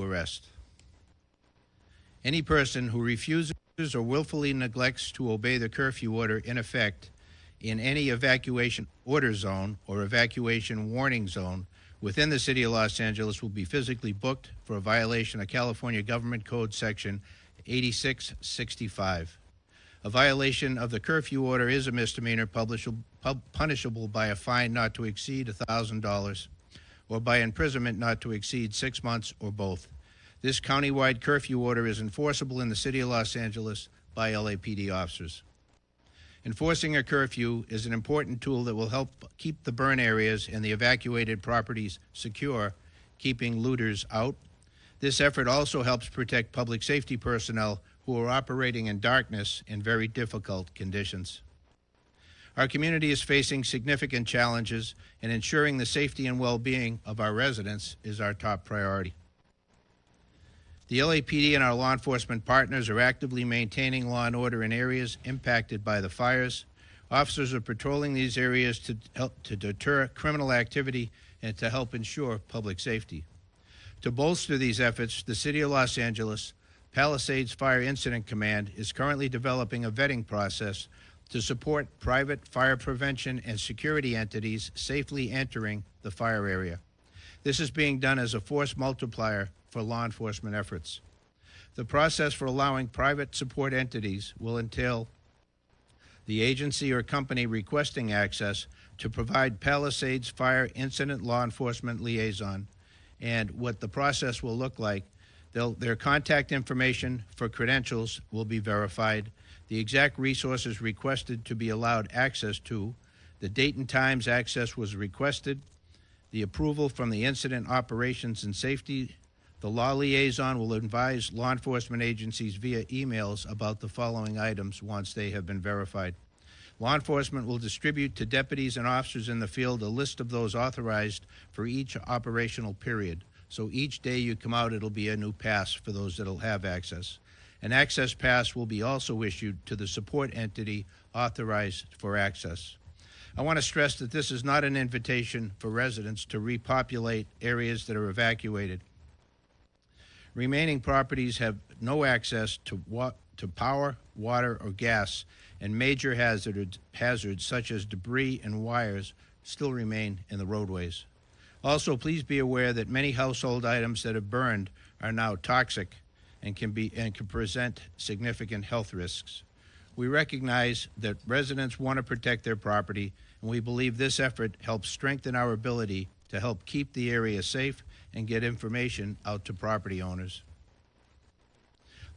arrest. Any person who refuses or willfully neglects to obey the curfew order in effect in any evacuation order zone or evacuation warning zone within the city of Los Angeles will be physically booked for a violation of California Government Code Section 8665. A violation of the curfew order is a misdemeanor punishable by a fine not to exceed $1,000 or by imprisonment not to exceed 6 months or both. This countywide curfew order is enforceable in the city of Los Angeles by LAPD officers. Enforcing a curfew is an important tool that will help keep the burn areas and the evacuated properties secure, keeping looters out. This effort also helps protect public safety personnel who are operating in darkness in very difficult conditions. Our community is facing significant challenges, and ensuring the safety and well-being of our residents is our top priority. The LAPD and our law enforcement partners are actively maintaining law and order in areas impacted by the fires. Officers are patrolling these areas to help to deter criminal activity and to help ensure public safety. To bolster these efforts, the City of Los Angeles Palisades Fire Incident Command is currently developing a vetting process to support private fire prevention and security entities safely entering the fire area. This is being done as a force multiplier for law enforcement efforts. The process for allowing private support entities will entail the agency or company requesting access to provide Palisades Fire Incident Law Enforcement Liaison. And what the process will look like, their contact information for credentials will be verified, the exact resources requested to be allowed access to, the date and times access was requested, the approval from the Incident Operations and Safety. The law liaison will advise law enforcement agencies via emails about the following items once they have been verified. Law enforcement will distribute to deputies and officers in the field a list of those authorized for each operational period. So each day you come out, it'll be a new pass for those that'll have access. An access pass will be also issued to the support entity authorized for access. I want to stress that this is not an invitation for residents to repopulate areas that are evacuated. Remaining properties have no access to power, water, or gas, and major hazards such as debris and wires still remain in the roadways. Also, please be aware that many household items that have burned are now toxic and can present significant health risks. We recognize that residents want to protect their property, and we believe this effort helps strengthen our ability to help keep the area safe and get information out to property owners.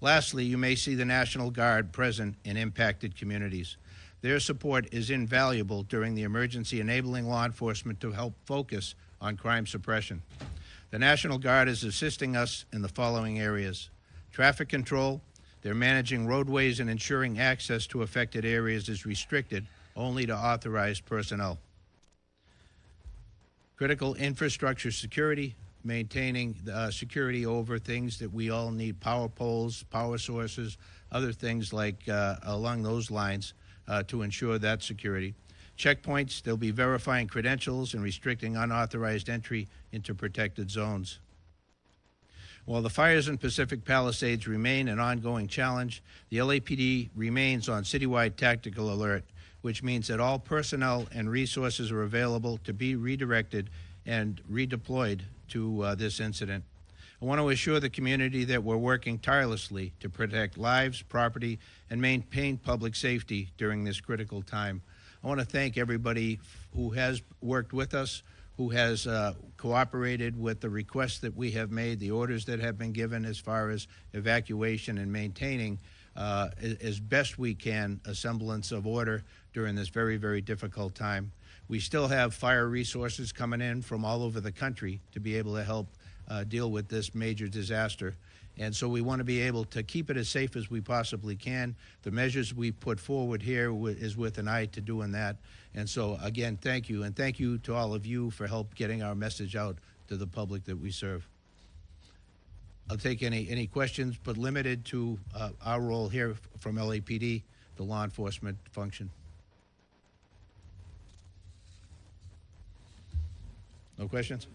Lastly, you may see the National Guard present in impacted communities. Their support is invaluable during the emergency, enabling law enforcement to help focus on crime suppression. The National Guard is assisting us in the following areas: traffic control. They're managing roadways and ensuring access to affected areas is restricted only to authorized personnel. Critical infrastructure security, maintaining security over things that we all need, power poles, power sources, other things like along those lines to ensure that security. Checkpoints, they'll be verifying credentials and restricting unauthorized entry into protected zones. While the fires in Pacific Palisades remain an ongoing challenge, the LAPD remains on citywide tactical alert, which means that all personnel and resources are available to be redirected and redeployed to this incident. I want to assure the community that we're working tirelessly to protect lives, property, and maintain public safety during this critical time. I want to thank everybody who has worked with us, who has cooperated with the requests that we have made, the orders that have been given as far as evacuation and maintaining as best we can a semblance of order during this very, very difficult time. We still have fire resources coming in from all over the country to be able to help deal with this major disaster. And so we want to be able to keep it as safe as we possibly can. The measures we put forward here is with an eye to doing that. And so, again, thank you. And thank you to all of you for help getting our message out to the public that we serve. I'll take any questions, but limited to our role here from LAPD, the law enforcement function. No questions?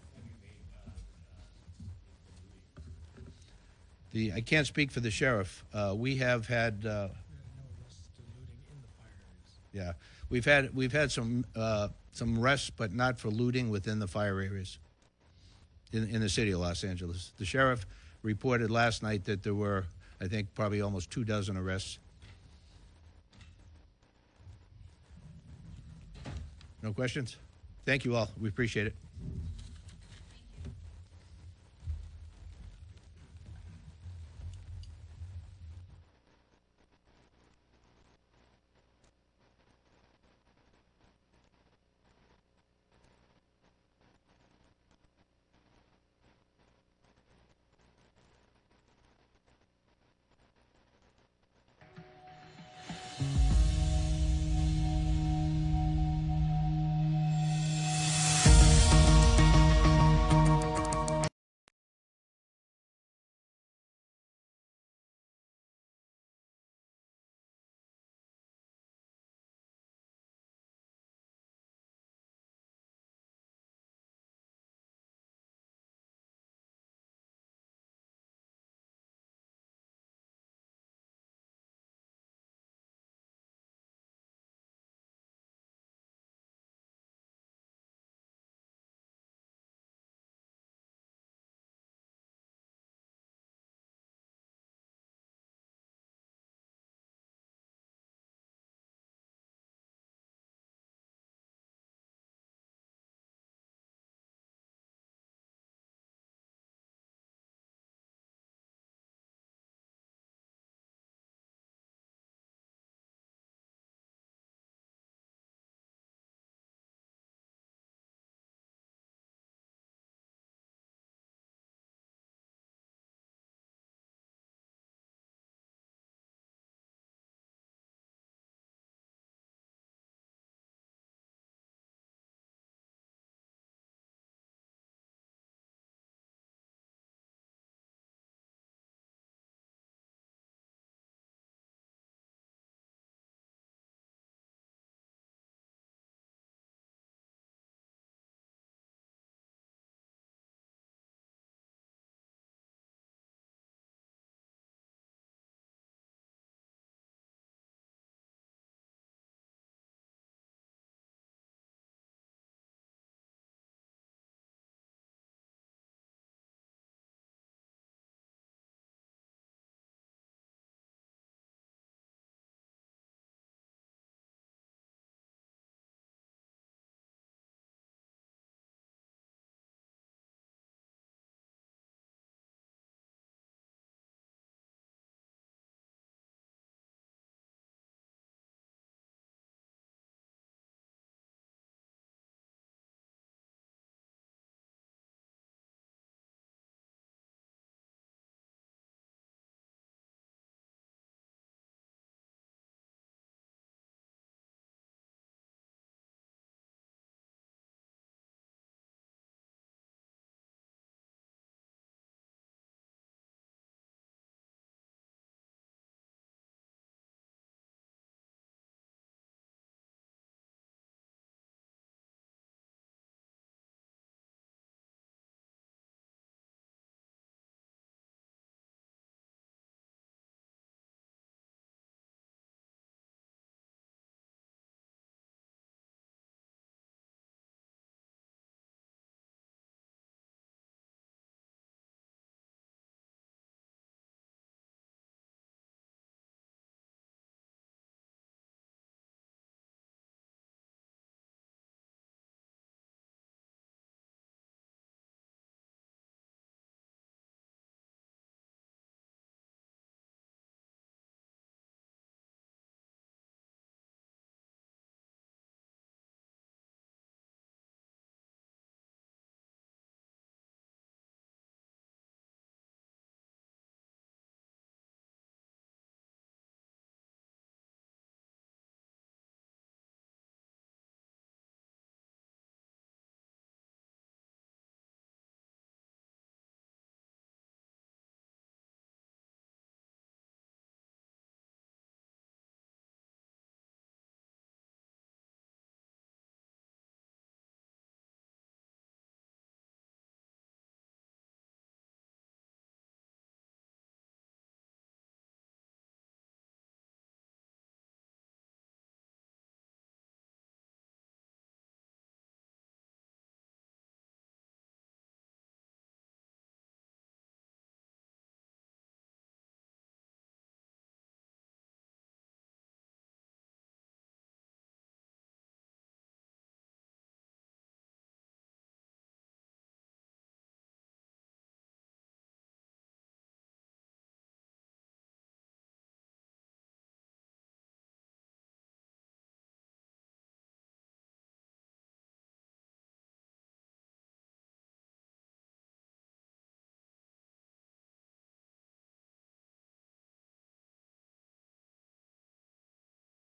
I can't speak for the sheriff. We have had, No arrests to looting in the fire areas. yeah, we've had some arrests, but not for looting within the fire areas in the city of Los Angeles. The sheriff reported last night that there were, I think, probably almost 24 arrests. No questions? Thank you all. We appreciate it.